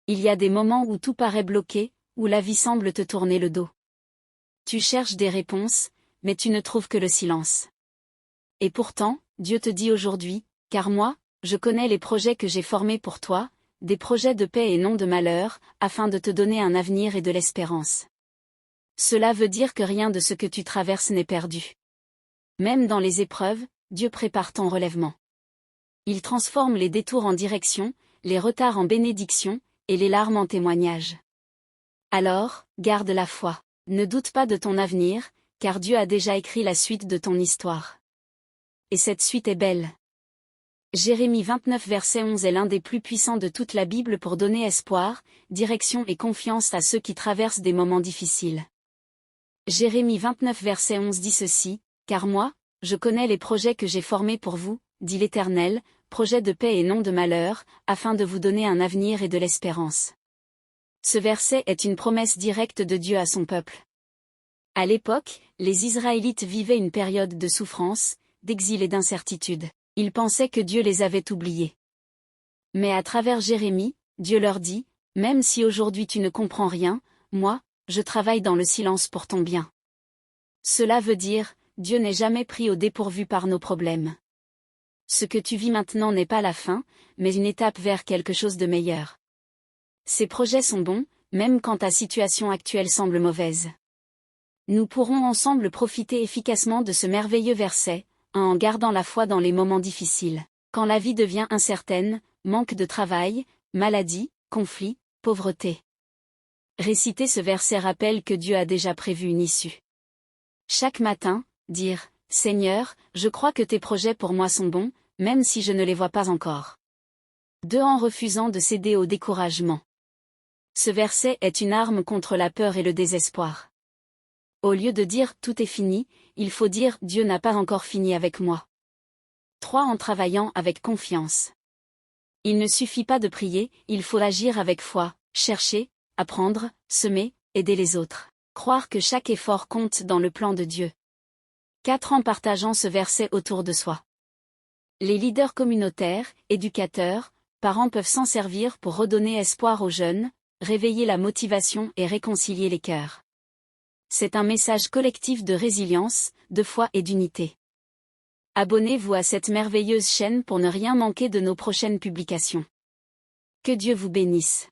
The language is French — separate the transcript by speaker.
Speaker 1: Il y a des moments où tout paraît bloqué, où la vie semble te tourner le dos. Tu cherches des réponses, mais tu ne trouves que le silence. Et pourtant, Dieu te dit aujourd'hui, car moi, je connais les projets que j'ai formés pour toi, des projets de paix et non de malheur, afin de te donner un avenir et de l'espérance. Cela veut dire que rien de ce que tu traverses n'est perdu. Même dans les épreuves, Dieu prépare ton relèvement. Il transforme les détours en direction, les retards en bénédiction, et les larmes en témoignages. Alors, garde la foi. Ne doute pas de ton avenir, car Dieu a déjà écrit la suite de ton histoire. Et cette suite est belle. Jérémie 29 verset 11 est l'un des plus puissants de toute la Bible pour donner espoir, direction et confiance à ceux qui traversent des moments difficiles. Jérémie 29 verset 11 dit ceci, « Car moi, je connais les projets que j'ai formés pour vous, dit l'Éternel, projets de paix et non de malheur, afin de vous donner un avenir et de l'espérance. » Ce verset est une promesse directe de Dieu à son peuple. À l'époque, les Israélites vivaient une période de souffrance, d'exil et d'incertitude. Ils pensaient que Dieu les avait oubliés. Mais à travers Jérémie, Dieu leur dit, « Même si aujourd'hui tu ne comprends rien, moi, je travaille dans le silence pour ton bien. » Cela veut dire, Dieu n'est jamais pris au dépourvu par nos problèmes. Ce que tu vis maintenant n'est pas la fin, mais une étape vers quelque chose de meilleur. Ces projets sont bons, même quand ta situation actuelle semble mauvaise. Nous pourrons ensemble profiter efficacement de ce merveilleux verset, en gardant la foi dans les moments difficiles. Quand la vie devient incertaine, manque de travail, maladie, conflit, pauvreté. Réciter ce verset rappelle que Dieu a déjà prévu une issue. Chaque matin, dire « Seigneur, je crois que tes projets pour moi sont bons, même si je ne les vois pas encore. » 2. En refusant de céder au découragement. Ce verset est une arme contre la peur et le désespoir. Au lieu de dire « tout est fini », il faut dire « Dieu n'a pas encore fini avec moi ». 3. En travaillant avec confiance. Il ne suffit pas de prier, il faut agir avec foi, chercher, apprendre, semer, aider les autres. Croire que chaque effort compte dans le plan de Dieu. 4. En partageant ce verset autour de soi. Les leaders communautaires, éducateurs, parents peuvent s'en servir pour redonner espoir aux jeunes, réveiller la motivation et réconcilier les cœurs. C'est un message collectif de résilience, de foi et d'unité. Abonnez-vous à cette merveilleuse chaîne pour ne rien manquer de nos prochaines publications. Que Dieu vous bénisse.